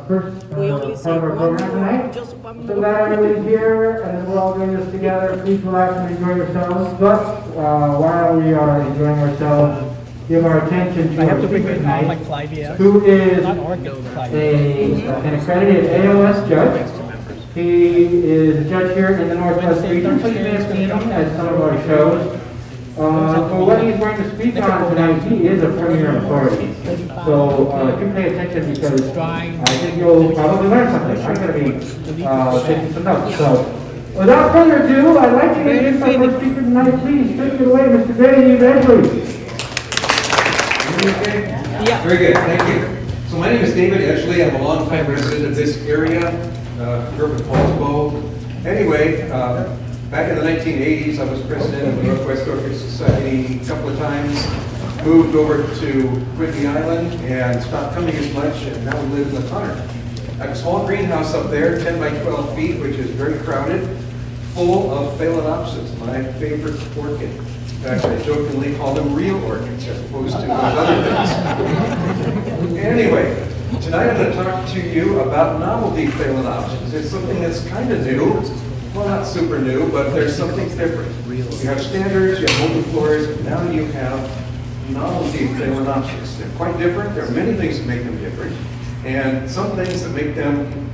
first We only part say of our one program more, tonight. just one So more. glad everybody's here, and we're all doing this together. Please relax and enjoy yourselves. But while we are enjoying ourselves, give our attention to our speaker tonight, who is an accredited AOS judge. He is a judge here in the Northwest region, so you may have seen him at some of our shows. For what he's going to speak on tonight, he is a premier authority. So do pay attention because I think you'll probably learn something. I'm going to be taking some notes. So without further ado, I'd like to introduce our first speaker tonight. Please take it away, Mr. Dave Edgley. Yeah. Very good, thank you. So my name is David Edgley. I'm a longtime resident of this area, grew up in Paulsbo. Anyway, back in the 1980s, I was president of the Northwest Orchid Society a couple of times, moved over to Whidbey Island and stopped coming as much, and now we live in the Tunner. I have a small greenhouse up there, 10 by 12 feet, which is very crowded, full of Phalaenopsis, my favorite orchid. In fact, I jokingly call them real orchids as opposed to those other things. Anyway, tonight I'm going to talk to you about novelty Phalaenopsis. It's something that's kind of new. Well, not super new, but there's something different. You have standards, you have multiflores, and now you have novelty Phalaenopsis. They're quite different. There are many things that make them different, and some things that make them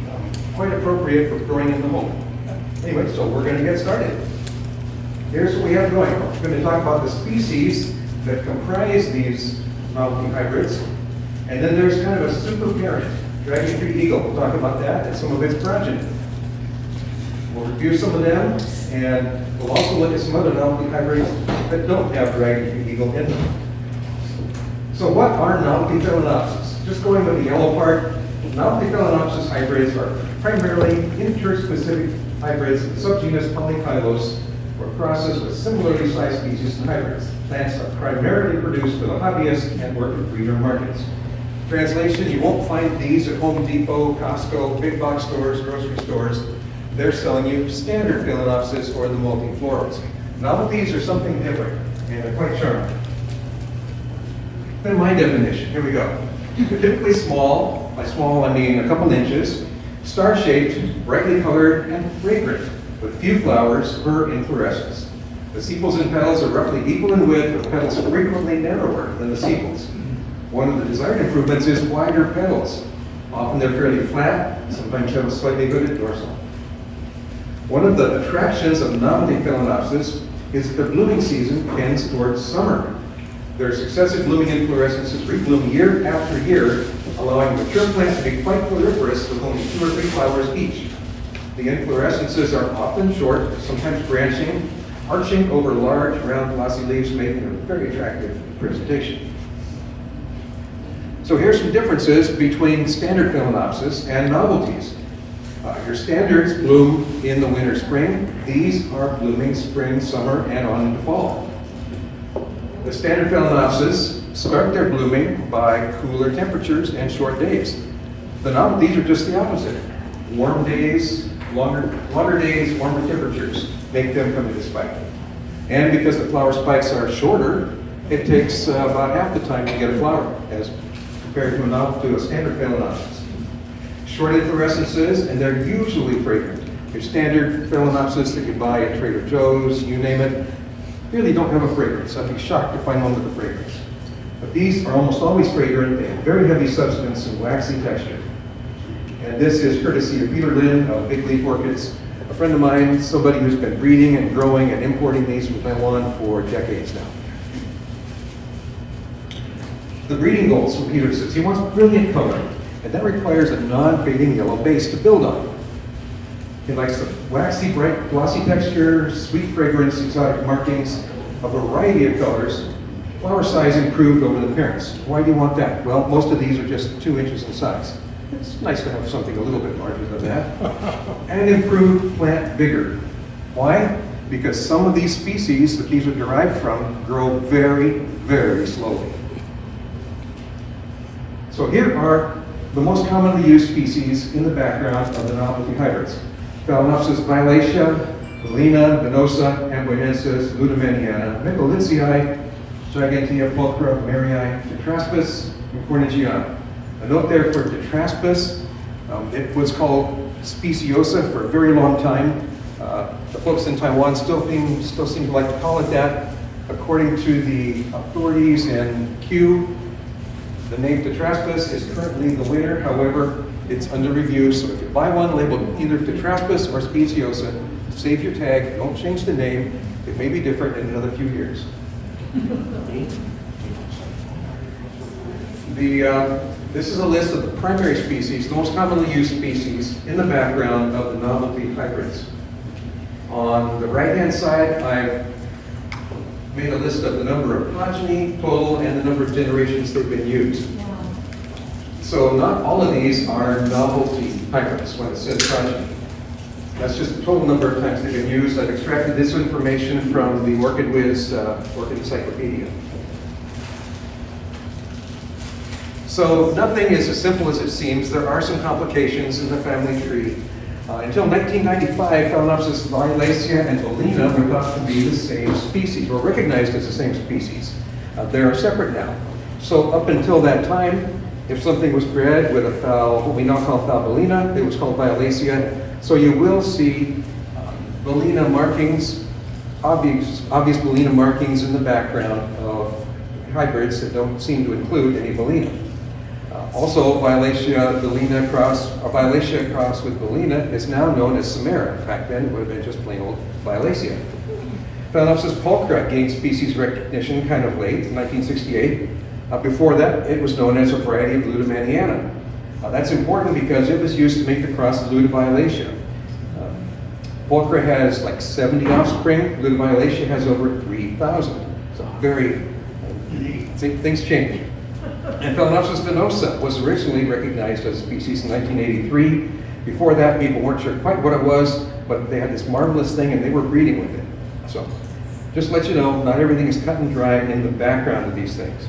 quite appropriate for growing in the home. Anyway, so we're going to get started. Here's what we have going. We're going to talk about the species that comprise these novelty hybrids, and then there's kind of a super parent, dragon-tree eagle. We'll talk about that and some of its progeny. We'll review some of them, and we'll also look at some other novelty hybrids that don't have dragon-tree eagle in them. So what are novelty Phalaenopsis? Just going with the yellow part, novelty Phalaenopsis hybrids are primarily interspecific hybrids of the subgenus Polykylos, or crosses with similarly sized species and hybrids. Plants are primarily produced for the hobbyist and orchid breeder markets. Translation, you won't find these at Home Depot, Costco, big box stores, grocery stores. They're selling you standard Phalaenopsis or the multiflorals. Novelties are something different, and they're quite charming. Then my definition, here we go. They're typically small, by small I mean a couple inches, star-shaped, brightly colored, and fragrant, with few flowers per inflorescence. The sepals and petals are roughly equal in width, with petals frequently narrower than the sepals. One of the desired improvements is wider petals. Often they're fairly flat, sometimes have a slightly hooded dorsal. One of the attractions of novelty Phalaenopsis is that the blooming season tends towards summer. Their successive blooming inflorescences rebloom year after year, allowing the mature plant to be quite floriferous with only 2 or 3 flowers each. The inflorescences are often short, sometimes branching, arching over large, round, glossy leaves, making a very attractive presentation. So here's some differences between standard Phalaenopsis and novelties. Your standards bloom in the winter, spring. These are blooming spring, summer, and on into fall. The standard Phalaenopsis start their blooming by cooler temperatures and short days. The novelties are just the opposite. Warm days, longer days, warmer temperatures make them come into spike. And because the flower spikes are shorter, it takes about half the time to get a flower as compared to a standard Phalaenopsis. Short inflorescences, and they're usually fragrant. Your standard Phalaenopsis that you buy at Trader Joe's, you name it, really don't have a fragrance. I'd be shocked to find one with a fragrance. But these are almost always fragrant. They have very heavy substance and waxy texture. And this is courtesy of Peter Lynn of Big Leaf Orchids, a friend of mine, somebody who's been breeding and growing and importing these from Taiwan for decades now. The breeding goals from Peter says he wants brilliant color, and that requires a non-fading yellow base to build on. He likes the waxy, bright, glossy texture, sweet fragrance, exotic markings, a variety of colors, flower size improved over the parents. Why do you want that? Well, most of these are just 2 inches in size. It's nice to have something a little bit larger than that. And improved plant vigor. Why? Because some of these species that these are derived from grow very, very slowly. So here are the most commonly used species in the background of the novelty hybrids. Phalaenopsis violacea, Galena, venosa, amboinensis, ludimeniana, Micholitziae, Gigantea pulchra, Marii, Tetraspis, and Cornigiana. A note there for Tetraspis, It was called speciosa for a very long time. The folks in Taiwan still seem to like to call it that. According to the authorities in Q, the name Tetraspis is currently the winner. However, it's under review, so if you buy one labeled either Tetraspis or speciosa, save your tag, don't change the name. It may be different in another few years. This is a list of the primary species, the most commonly used species in the background of the novelty hybrids. On the right-hand side, I've made a list of the number of progeny total and the number of generations they've been used. So not all of these are novelty hybrids when it says progeny. That's just the total number of times they've been used. I've extracted this information from the Orchid Orchid Encyclopedia. So nothing is as simple as it seems. There are some complications in the family tree. Until 1995, Phalaenopsis, violacea, and Bolina were thought to be the same species, or recognized as the same species. They are separate now. So up until that time, if something was bred with what we now call Bolina, it was called violacea. So you will see Bolina markings, obvious Bolina markings in the background of hybrids that don't seem to include any Bolina. Also, violacea cross with Bolina is now known as Samara. Back then, it would have been just plain old violacea. Phalaenopsis pulchra gained species recognition kind of late, in 1968. Before that, it was known as a variety of Ludomaniana. That's important because it was used to make the cross of Ludoviolacea. Pulchra has like 70 offspring. Ludoviolacea has over 3,000. So things change. And Phalaenopsis venosa was originally recognized as a species in 1983. Before that, people weren't sure quite what it was, but they had this marvelous thing and they were breeding with it. So just to let you know, not everything is cut and dry in the background of these things.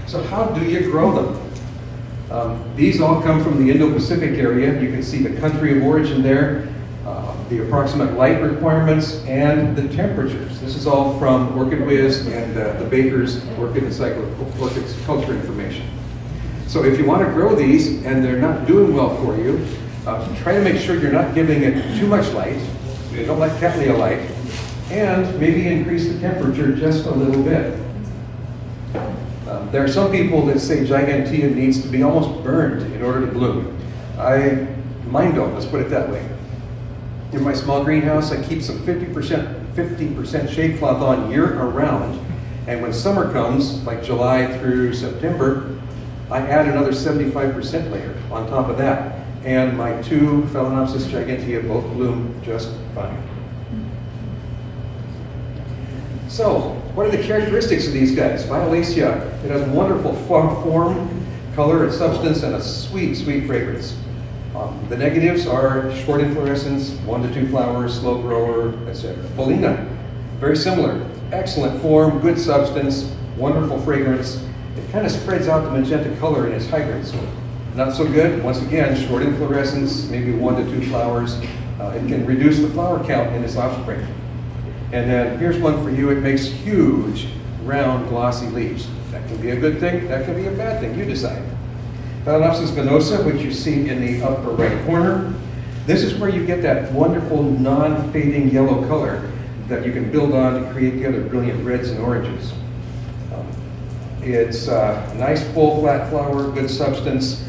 So how do you grow them? These all come from the Indo-Pacific area. You can see the country of origin there, the approximate light requirements, and the temperatures. This is all from Orchid Whiz and the Baker's Orchid Orchid's culture information. So if you want to grow these and they're not doing well for you, try to make sure you're not giving it too much light. You don't like Cattleya light, and maybe increase the temperature just a little bit. There are some people that say Gigantea needs to be almost burned in order to bloom. Mine don't, let's put it that way. In my small greenhouse, I keep some 50% shade cloth on year around. And when summer comes, like July through September, I add another 75% layer on top of that. And my two Phalaenopsis gigantea both bloom just fine. So, what are the characteristics of these guys? Violacea, it has wonderful form, color, and substance, and a sweet, sweet fragrance. The negatives are short inflorescence, 1 to 2 flowers, slow grower, etc. Bolina, very similar. Excellent form, good substance, wonderful fragrance. It kind of spreads out the magenta color in its hybrids. Not so good, once again, short inflorescence, maybe 1 to 2 flowers. It can reduce the flower count in its offspring. And then here's one for you. It makes huge, round, glossy leaves. That can be a good thing, that can be a bad thing, you decide. Phalaenopsis venosa, which you see in the upper right corner. This is where you get that wonderful non-fading yellow color that you can build on to create the other brilliant reds and oranges. It's a nice, full, flat flower, good substance.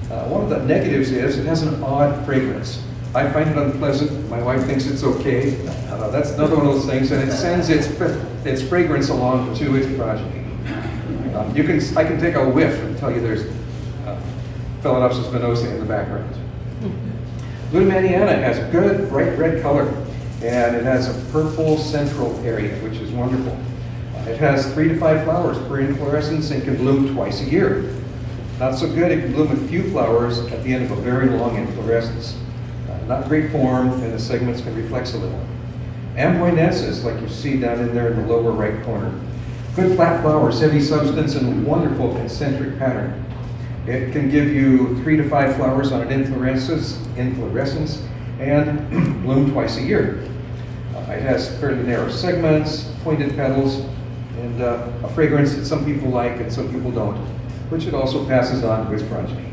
One of the negatives is it has an odd fragrance. I find it unpleasant. My wife thinks it's okay. That's another one of those things, and it sends its fragrance along to its progeny. I can take a whiff and tell you there's Phalaenopsis venosa in the background. Ludomaniana has a good bright red color, and it has a purple central area, which is wonderful. It has 3 to 5 flowers per inflorescence and can bloom twice a year. Not so good, it can bloom a few flowers at the end of a very long inflorescence. Not great form, and the segments can reflex a little. Amboinensis, like you see down in there in the lower right corner. Good flat flowers, heavy substance, and wonderful concentric pattern. It can give you 3 to 5 flowers on an inflorescence and bloom twice a year. It has fairly narrow segments, pointed petals, and a fragrance that some people like and some people don't, which it also passes on to its progeny.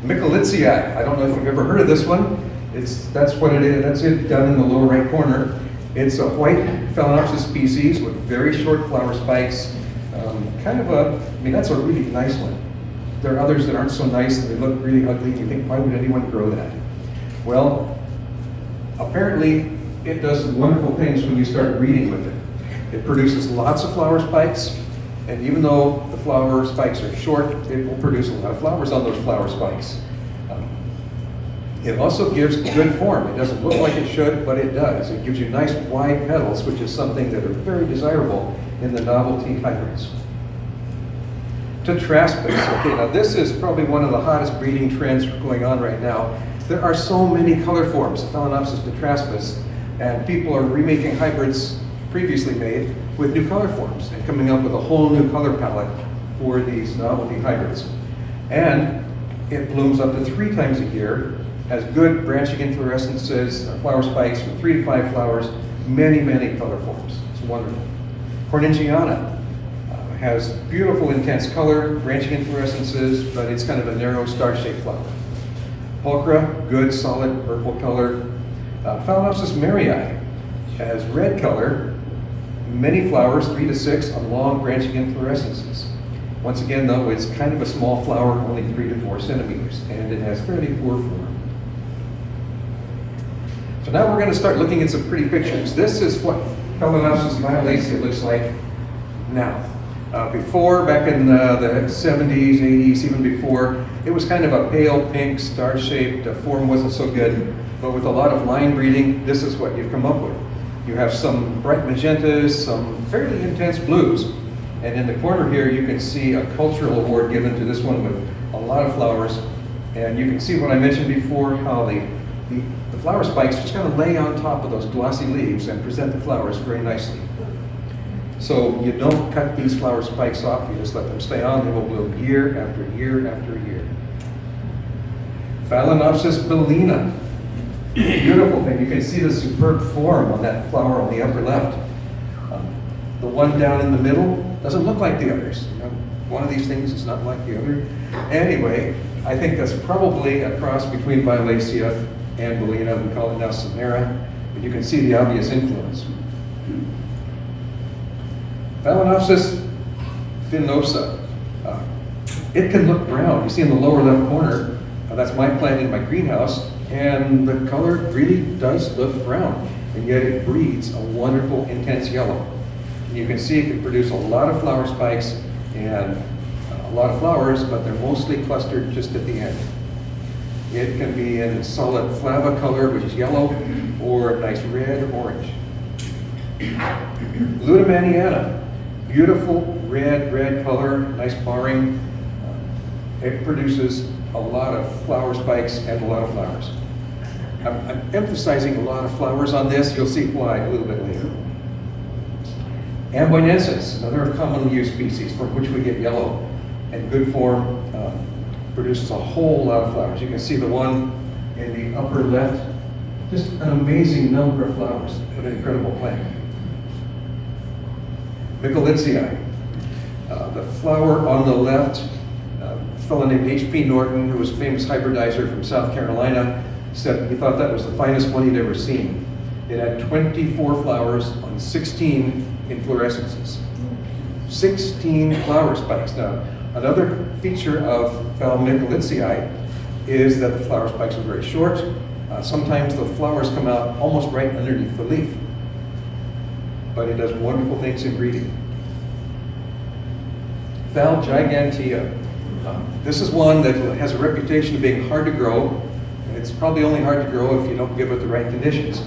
Mycolitzii. I don't know if you've ever heard of this one. That's what it is. That's it down in the lower right corner. It's a white Phalaenopsis species with very short flower spikes. That's a really nice one. There are others that aren't so nice and they look really ugly. You think, why would anyone grow that? Well, apparently it does wonderful things when you start breeding with it. It produces lots of flower spikes, and even though the flower spikes are short, it will produce a lot of flowers on those flower spikes. It also gives good form. It doesn't look like it should, but it does. It gives you nice wide petals, which is something that are very desirable in the novelty hybrids. Tetraspis. Okay, now this is probably one of the hottest breeding trends going on right now. There are so many color forms of Phalaenopsis tetraspis, and people are remaking hybrids previously made with new color forms and coming up with a whole new color palette for these novelty hybrids. And it blooms up to 3 times a year, has good branching inflorescences, flower spikes with 3 to 5 flowers, many, many color forms. It's wonderful. Corningiana has beautiful intense color, branching inflorescences, but it's kind of a narrow star-shaped flower. Pulchra, good solid purple color. Phalaenopsis maryi has red color, many flowers, 3 to 6 on long branching inflorescences. Once again though, it's kind of a small flower, only 3 to 4 centimeters, and it has fairly poor form. So now we're going to start looking at some pretty pictures. This is what Phalaenopsis violacea looks like now. Before, back in the 70s, 80s, even before, it was kind of a pale pink, star-shaped, the form wasn't so good, but with a lot of line breeding, this is what you've come up with. You have some bright magentas, some fairly intense blues, and in the corner here you can see a cultural award given to this one with a lot of flowers, and you can see what I mentioned before, how the flower spikes just kind of lay on top of those glossy leaves and present the flowers very nicely. So you don't cut these flower spikes off, you just let them stay on. They will bloom year after year after year. Phalaenopsis bellina. Beautiful thing. You can see the superb form on that flower on the upper left. The one down in the middle doesn't look like the others. You know, one of these things is not like the other. Anyway, I think that's probably a cross between Violacea and bellina. We call it now Samara, but you can see the obvious influence. Phalaenopsis finosa. It can look brown. You see in the lower left corner, that's my plant in my greenhouse, and the color really does look brown, and yet it breeds a wonderful intense yellow. And you can see it can produce a lot of flower spikes and a lot of flowers, but they're mostly clustered just at the end. It can be in solid flava color, which is yellow, or a nice red or orange. Lutamaniana. Beautiful red color, nice barring. It produces a lot of flower spikes and a lot of flowers. I'm emphasizing a lot of flowers on this. You'll see why a little bit later. Amboinensis, another commonly used species from which we get yellow and good form, produces a whole lot of flowers. You can see the one in the upper left, just an amazing number of flowers. What an incredible plant. Mycolitzii. The flower on the left, a fellow named H.P. Norton, who was a famous hybridizer from South Carolina, said he thought that was the finest one he'd ever seen. It had 24 flowers on 16 inflorescences. 16 flower spikes. Now, another feature of Mycolitzii is that the flower spikes are very short. Sometimes the flowers come out almost right underneath the leaf. But it does wonderful things in breeding. Phal gigantea. This is one that has a reputation of being hard to grow, and it's probably only hard to grow if you don't give it the right conditions.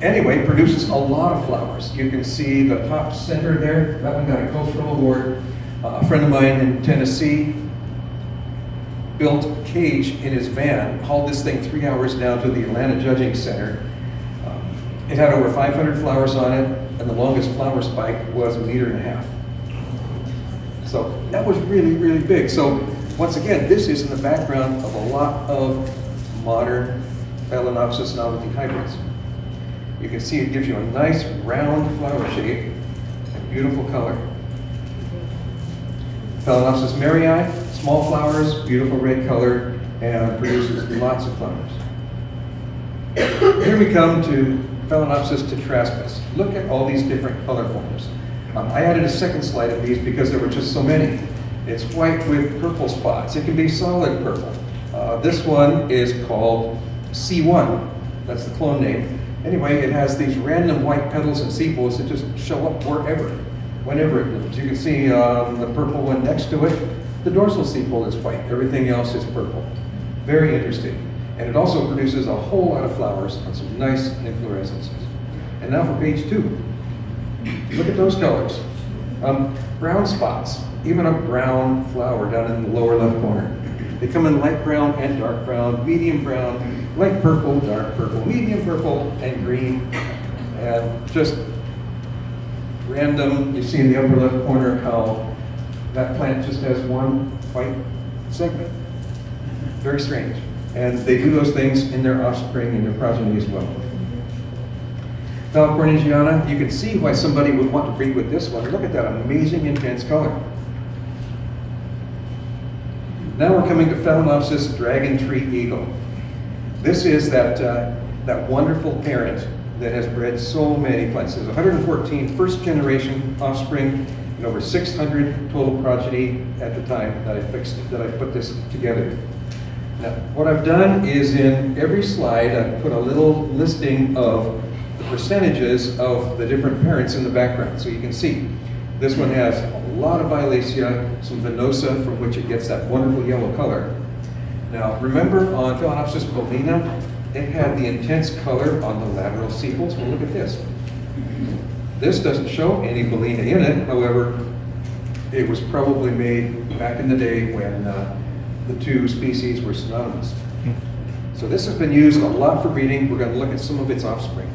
Anyway, it produces a lot of flowers. You can see the top center there, that one got a cultural award. A friend of mine in Tennessee built a cage in his van, hauled this thing 3 hours down to the Atlanta Judging Center. It had over 500 flowers on it, and the longest flower spike was 1.5 meters. So that was really big. So once again, this is in the background of a lot of modern Phalaenopsis novelty hybrids. You can see it gives you a nice round flower shape and beautiful color. Phalaenopsis maryi, small flowers, beautiful red color, and produces lots of flowers. Here we come to Phalaenopsis tetraspis. Look at all these different color forms. I added a second slide of these because there were just so many. It's white with purple spots. It can be solid purple. This one is called C1. That's the clone name. Anyway, it has these random white petals and sepals that just show up whenever it blooms. You can see the purple one next to it. The dorsal sepal is white. Everything else is purple. Very interesting. And it also produces a whole lot of flowers on some nice inflorescences. And now for page 2. Look at those colors. Brown spots, even a brown flower down in the lower left corner. They come in light brown and dark brown, medium brown, light purple, dark purple, medium purple, and green. And just random, you see in the upper left corner how that plant just has one white segment. Very strange. And they do those things in their offspring and their progeny as well. Phalaenopsis, you can see why somebody would want to breed with this one. Look at that amazing intense color. Now we're coming to Phalaenopsis dragon tree eagle. This is that wonderful parent that has bred so many plants. There's 114 first generation offspring and over 600 total progeny at the time that I put this together. Now, what I've done is in every slide, I've put a little listing of the percentages of the different parents in the background. So you can see this one has a lot of violacea, some venosa from which it gets that wonderful yellow color. Now, remember on Phalaenopsis bovina, it had the intense color on the lateral sepals. Well, look at this. This doesn't show any bovina in it. However, it was probably made back in the day when the two species were synonymous. So this has been used a lot for breeding. We're going to look at some of its offspring.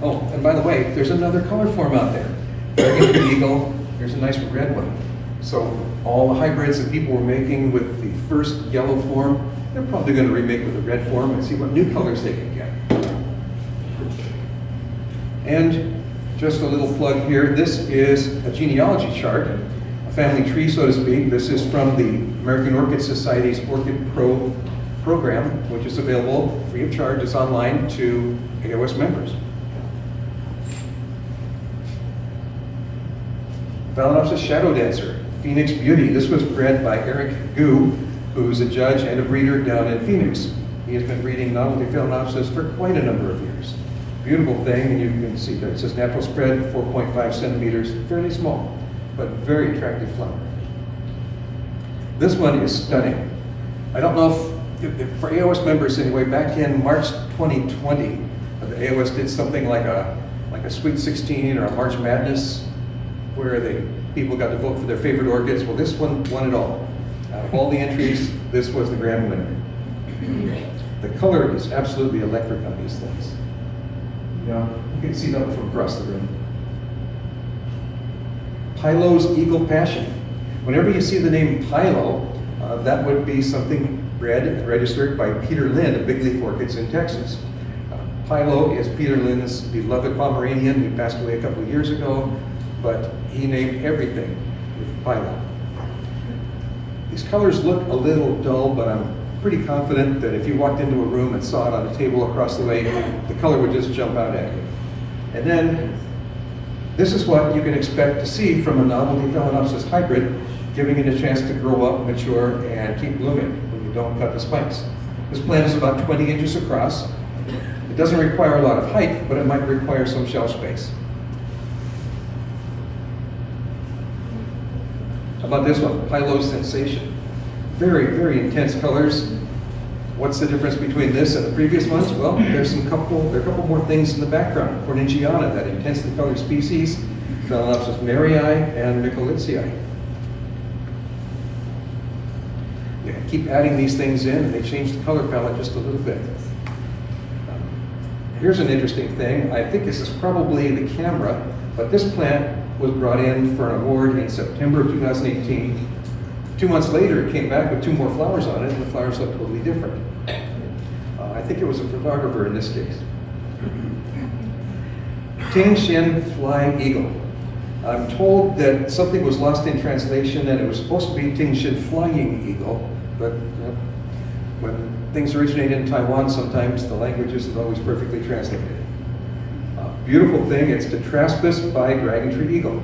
Oh, and by the way, there's another color form out there. Dragon tree eagle, here's a nice red one. So all the hybrids that people were making with the first yellow form, they're probably going to remake with the red form and see what new colors they can get. And just a little plug here, this is a genealogy chart, a family tree, so to speak. This is from the American Orchid Society's Orchid Pro program, which is available free of charge. It's online to AOS members. Phalaenopsis shadow dancer, Phoenix Beauty. This was bred by Eric Gu, who's a judge and a breeder down in Phoenix. He has been breeding Novelty Phalaenopsis for quite a number of years. Beautiful thing, and you can see that it says natural spread, 4.5 centimeters, fairly small, but very attractive flower. This one is stunning. I don't know if for AOS members anyway, back in March 2020, the AOS did something like a Sweet 16 or a March Madness, where people got to vote for their favorite orchids. Well, this one won it all. Out of all the entries, this was the grand winner. The color is absolutely electric on these things. Yeah, you can see that from across the room. Pylo's Eagle Passion. Whenever you see the name Pylo, that would be something bred and registered by Peter Lynn of Big Leaf Orchids in Texas. Pylo is Peter Lynn's beloved Pomeranian who passed away a couple of years ago, but he named everything with Pylo. These colors look a little dull, but I'm pretty confident that if you walked into a room and saw it on a table across the way, the color would just jump out at you. And then, this is what you can expect to see from a Novelty Phalaenopsis hybrid, giving it a chance to grow up, mature, and keep blooming when you don't cut the spikes. This plant is about 20 inches across. It doesn't require a lot of height, but it might require some shelf space. How about this one, Pylo Sensation? Very, very intense colors. What's the difference between this and the previous ones? Well, there are a couple more things in the background. Corningiana, that intensely colored species, Phalaenopsis maryi, and Micholitziae. You keep adding these things in, and they change the color palette just a little bit. Here's an interesting thing. I think this is probably the camera, but this plant was brought in for an award in September of 2018. 2 months later, it came back with 2 more flowers on it, and the flowers looked totally different. I think it was a photographer in this case. Ting Shen Fly Eagle. I'm told that something was lost in translation, and it was supposed to be Ting Shen Flying Eagle, but when things originate in Taiwan, sometimes the language isn't always perfectly translated. Beautiful thing, it's Tetraspis by Dragon Tree Eagle.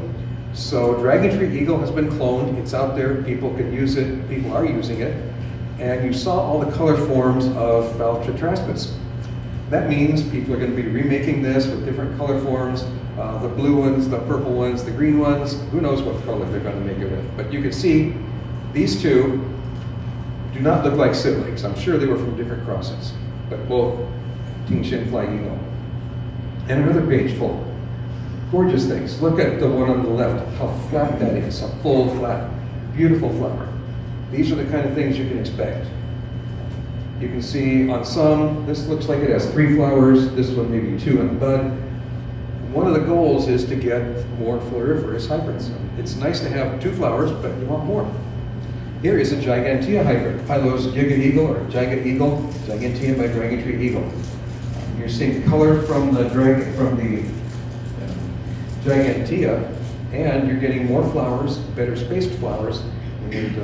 So Dragon Tree Eagle has been cloned, it's out there, people can use it, people are using it, and you saw all the color forms of Phalaenopsis. That means people are going to be remaking this with different color forms, the blue ones, the purple ones, the green ones, who knows what color they're going to make it with. But you can see these two do not look like siblings. I'm sure they were from different crosses, but both Tingshin Fly Eagle. And another page full. Gorgeous things. Look at the one on the left, how flat that is, a full, flat, beautiful flower. These are the kind of things you can expect. You can see on some, this looks like it has 3 flowers, this one maybe 2 in the bud. One of the goals is to get more floriferous hybrids. It's nice to have 2 flowers, but you want more. Here is a Gigantea hybrid, Pylos Giga Eagle or Giga Eagle, Gigantea by Dragon Tree Eagle. You're seeing color from the Gigantea, and you're getting more flowers, better spaced flowers, and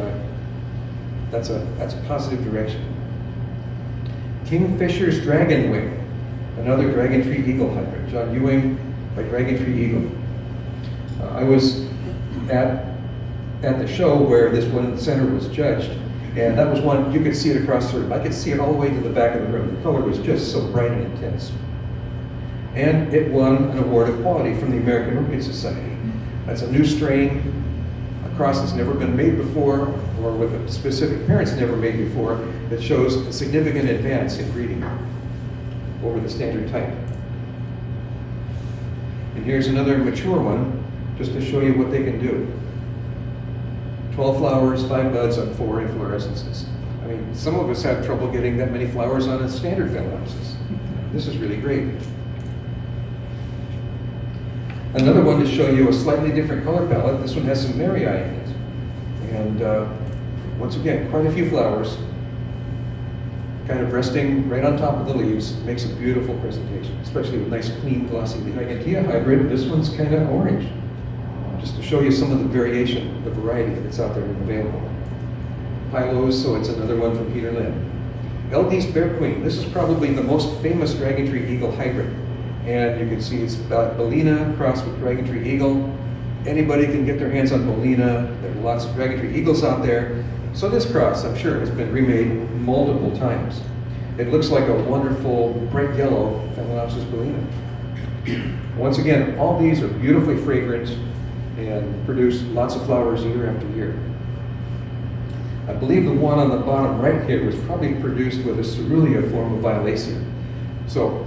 that's a positive direction. Kingfisher's Dragon Wing, another Dragon Tree Eagle hybrid, John Ewing by Dragon Tree Eagle. I was at the show where this one in the center was judged, and that was one, you could see it across the room. I could see it all the way to the back of the room. The color was just so bright and intense. And it won an award of quality from the American Orchid Society. That's a new strain, a cross that's never been made before, or with a specific parents never made before, that shows a significant advance in breeding over the standard type. And here's another mature one, just to show you what they can do. 12 flowers, 5 buds on 4 inflorescences. I mean, some of us have trouble getting that many flowers on a standard Phalaenopsis. This is really great. Another one to show you a slightly different color palette. This one has some Marii in it. And once again, quite a few flowers, kind of resting right on top of the leaves. Makes a beautiful presentation, especially with nice, clean, glossy. The Gigantea hybrid, this one's kind of orange. Just to show you some of the variation, the variety that's out there and available. Pylos, so it's another one from Peter Lynn. LD's Bear Queen, this is probably the most famous Dragon Tree Eagle hybrid. And you can see it's Bellina crossed with Dragon Tree Eagle. Anybody can get their hands on Bellina. There are lots of Dragon Tree Eagles out there. So this cross, I'm sure, has been remade multiple times. It looks like a wonderful bright yellow Phalaenopsis Bellina. Once again, all these are beautifully fragrant and produce lots of flowers year after year. I believe the one on the bottom right here was probably produced with a cerulean form of Violacea. So,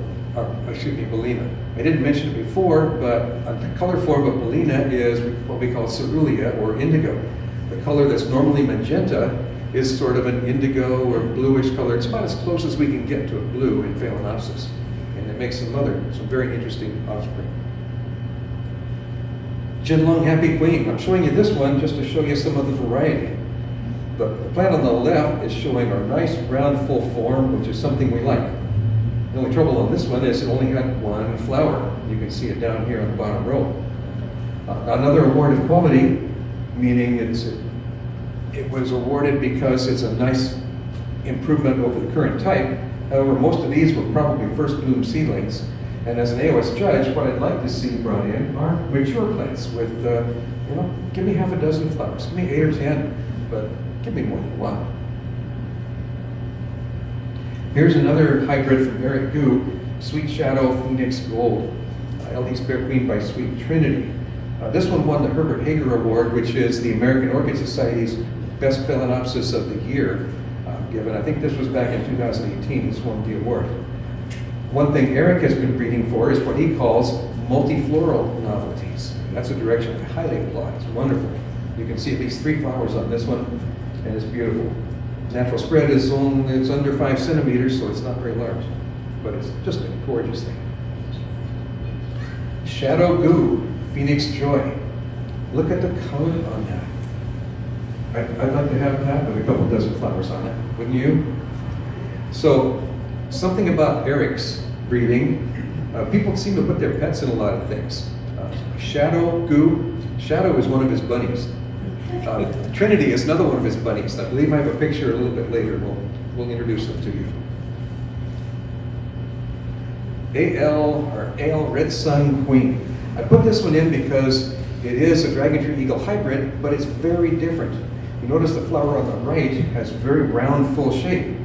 excuse me, Bellina. I didn't mention it before, but the color form of Bellina is what we call cerulea or indigo. The color that's normally magenta is sort of an indigo or bluish color. It's about as close as we can get to a blue in Phalaenopsis. And it makes some very interesting offspring. Jinlong Happy Queen. I'm showing you this one just to show you some of the variety. The plant on the left is showing our nice round full form, which is something we like. The only trouble on this one is it only had 1 flower. You can see it down here on the bottom row. Another award of quality, meaning it was awarded because it's a nice improvement over the current type. However, most of these were probably first bloom seedlings. And as an AOS judge, what I'd like to see brought in are mature plants with, give me half a dozen flowers, give me 8 or 10, but give me more than 1. Here's another hybrid from Eric Gu, Sweet Shadow Phoenix Gold, LD's Bear Queen by Sweet Trinity. This one won the Herbert Hager Award, which is the American Orchid Society's Best Phalaenopsis of the Year, given, I think this was back in 2018, this won the award. One thing Eric has been breeding for is what he calls multifloral novelties. That's a direction I highly applaud. It's wonderful. You can see at least 3 flowers on this one, and it's beautiful. Natural spread is it's under 5 centimeters, so it's not very large, but it's just a gorgeous thing. Shadow Goo, Phoenix Joy. Look at the color on that. I'd like to have that with a couple dozen flowers on it, wouldn't you? So, something about Eric's breeding, people seem to put their pets in a lot of things. Shadow Goo, Shadow is one of his bunnies. Trinity is another one of his buddies. I believe I have a picture a little bit later. We'll introduce them to you. Ale Red Sun Queen. I put this one in because it is a dragon tree eagle hybrid, but it's very different. You notice the flower on the right has very round, full shape.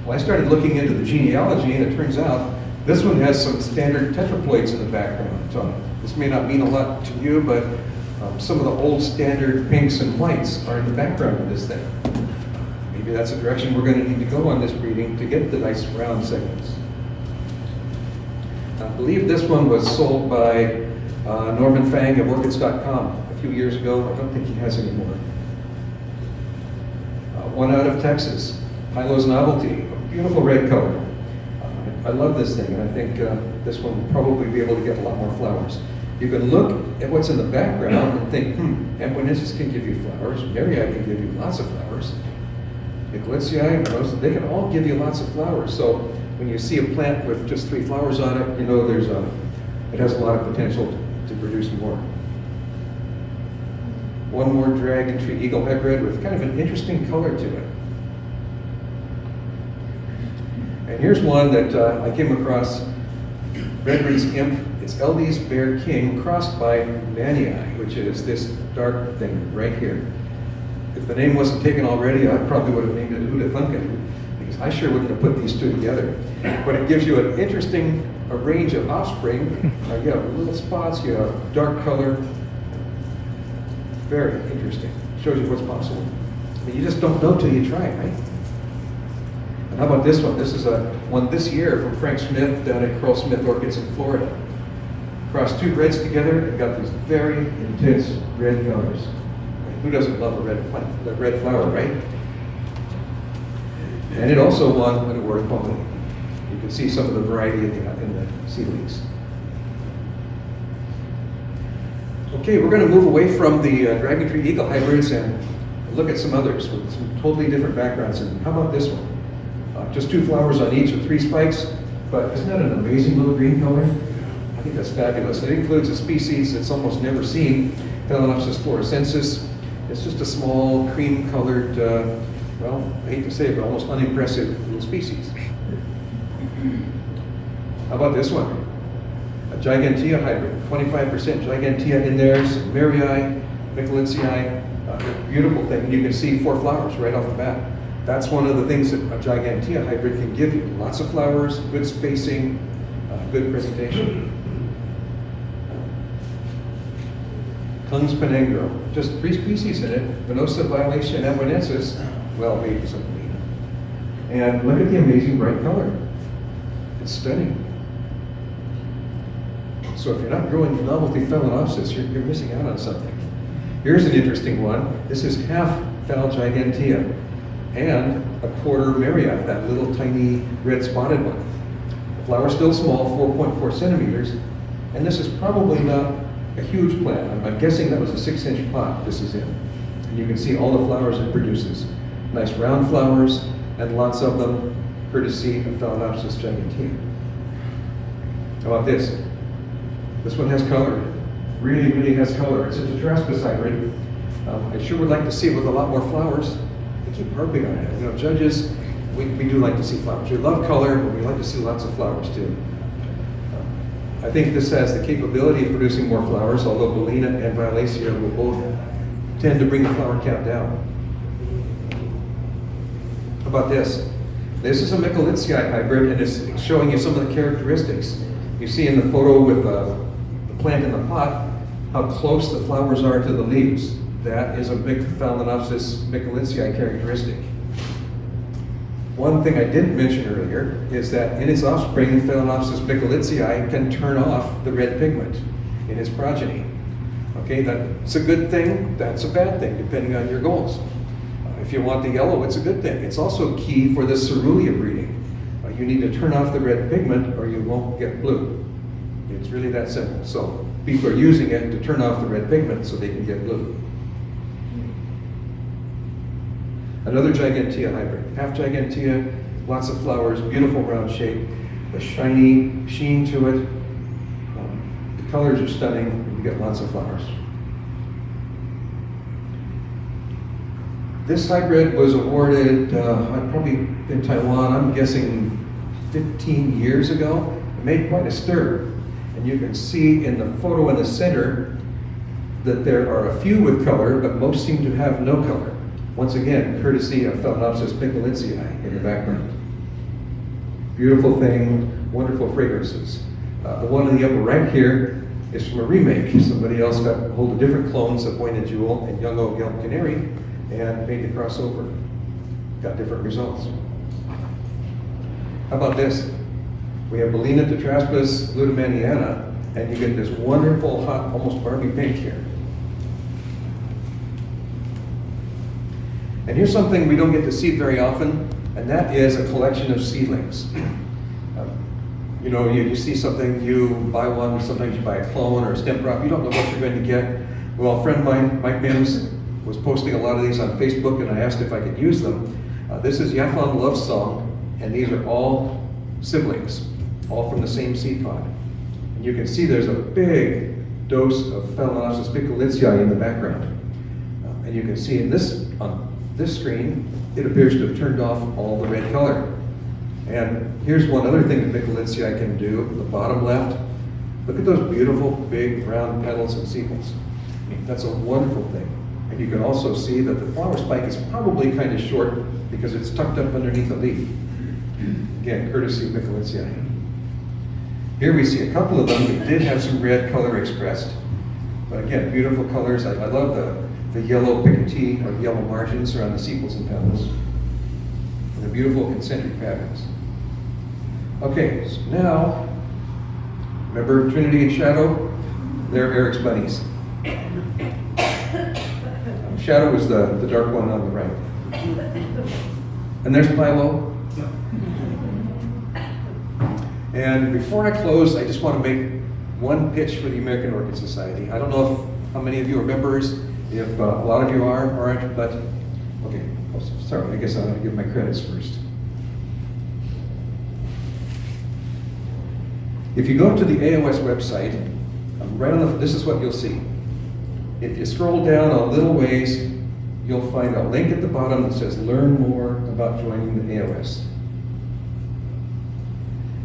Well, I started looking into the genealogy, and it turns out this one has some standard tetraploids in the background. So this may not mean a lot to you, but some of the old standard pinks and whites are in the background of this thing. Maybe that's the direction we're going to need to go on this breeding to get the nice round segments. I believe this one was sold by Norman Fang of Orchids.com a few years ago. I don't think he has any more. One out of Texas, Hilo's Novelty, a beautiful red color. I love this thing, and I think this one will probably be able to get a lot more flowers. You can look at what's in the background and think, Edgley can give you flowers, Maryi can give you lots of flowers, Nicolitzi, they can all give you lots of flowers. So when you see a plant with just 3 flowers on it, you know it has a lot of potential to produce more. One more dragon tree eagle hybrid with kind of an interesting color to it. And here's one that I came across, Redbreed's Imp. It's LD's Bear King crossed by Manii, which is this dark thing right here. If the name wasn't taken already, I probably would have named it Huda Thunken, because I sure wouldn't have put these two together. But it gives you an interesting range of offspring. You have little spots, you have dark color. Very interesting. Shows you what's possible. But you just don't know till you try, right? And how about this one? This is one this year from Frank Smith down at Carl Smith Orchids in Florida. Crossed 2 reds together and got these very intense red colors. Who doesn't love a red flower, right? And it also won an award at Pon. You can see some of the variety in the seedlings. Okay, we're going to move away from the dragon tree eagle hybrids and look at some others with some totally different backgrounds. And how about this one? Just 2 flowers on each with 3 spikes, but isn't that an amazing little green color? I think that's fabulous. It includes a species that's almost never seen, Phalaenopsis fluorescensis. It's just a small cream-colored, well, I hate to say it, but almost unimpressive little species. How about this one? A Gigantea hybrid, 25% Gigantea in there, some Maryi, Nicolitzi, beautiful thing. And you can see 4 flowers right off the bat. That's one of the things that a Gigantea hybrid can give you. Lots of flowers, good spacing, good presentation. Kung's Penangro, just 3 species in it, Venosa, Violation, and Ammonensis, well, maybe something. And look at the amazing bright color. It's stunning. So if you're not growing the novelty Phalaenopsis, you're missing out on something. Here's an interesting one. This is half Phal Gigantea and a quarter Maryi, that little tiny red spotted one. The flower's still small, 4.4 centimeters, and this is probably not a huge plant. I'm guessing that was a 6-inch pot this is in. And you can see all the flowers it produces. Nice round flowers, and lots of them, courtesy of Phalaenopsis gigantea. How about this? This one has color. Really, really has color. It's a Tetraspis hybrid. I sure would like to see it with a lot more flowers. I keep harping on it. You know, judges, we do like to see flowers. We love color, but we like to see lots of flowers too. I think this has the capability of producing more flowers, although Bellina and Violacea will both tend to bring the flower count down. How about this? This is a Nicolitzi hybrid, and it's showing you some of the characteristics. You see in the photo with the plant in the pot, how close the flowers are to the leaves. That is a big Phalaenopsis Nicolitzi characteristic. One thing I didn't mention earlier is that in its offspring, Phalaenopsis Nicolitzi can turn off the red pigment in its progeny. Okay, that's a good thing, that's a bad thing, depending on your goals. If you want the yellow, it's a good thing. It's also key for the cerulean breeding. You need to turn off the red pigment or you won't get blue. It's really that simple. So people are using it to turn off the red pigment so they can get blue. Another Gigantea hybrid. Half Gigantea, lots of flowers, beautiful round shape, a shiny sheen to it. The colors are stunning, and you get lots of flowers. This hybrid was awarded, probably in Taiwan, I'm guessing 15 years ago. It made quite a stir. And you can see in the photo in the center that there are a few with color, but most seem to have no color. Once again, courtesy of Phalaenopsis pickleitsii in the background. Beautiful thing, wonderful fragrances. The one in the upper right here is from a remake. Somebody else got hold of different clones of Buena Jewel and Young Oak Yelp Canary and made the crossover. Got different results. How about this? We have Bellina tetraspis lutemanniana, and you get this wonderful, hot, almost Barbie pink here. And here's something we don't get to see very often, and that is a collection of seedlings. You know, you see something, you buy one, sometimes you buy a clone or a stem crop, you don't know what you're going to get. Well, a friend of mine, Mike Mims, was posting a lot of these on Facebook, and I asked if I could use them. This is Yafan Love Song, and these are all siblings, all from the same seed pod. And you can see there's a big dose of Phalaenopsis pickleitsii in the background. And you can see on this screen, it appears to have turned off all the red color. And here's one other thing that pickleitsii can do, the bottom left. Look at those beautiful, big, round petals and sepals. I mean, that's a wonderful thing. And you can also see that the flower spike is probably kind of short because it's tucked up underneath a leaf. Again, courtesy of pickleitsii. Here we see a couple of them that did have some red color expressed. But again, beautiful colors. I love the yellow picotee or yellow margins around the sepals and petals. And the beautiful concentric patterns. Okay, so now, remember Trinity and Shadow? They're Eric's bunnies. Shadow is the dark one on the right. And there's Milo. And before I close, I just want to make one pitch for the American Orchid Society. I don't know how many of you are members, if a lot of you aren't, but okay, sorry, I guess I'm going to give my credits first. If you go to the AOS website, right on this is what you'll see. If you scroll down a little ways, you'll find a link at the bottom that says learn more about joining the AOS.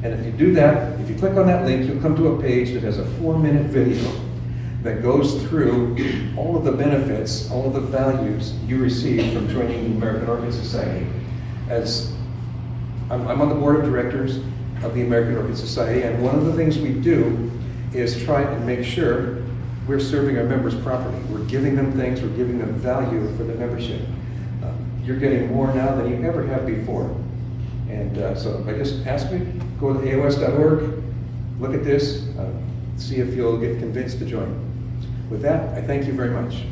And if you do that, if you click on that link, you'll come to a page that has a 4-minute video that goes through all of the benefits, all of the values you receive from joining the American Orchid Society. As I'm on the board of directors of the American Orchid Society, and one of the things we do is try and make sure we're serving our members properly. We're giving them things, we're giving them value for the membership. You're getting more now than you ever have before. And so I just ask you, go to AOS.org, look at this, see if you'll get convinced to join. With that, I thank you very much.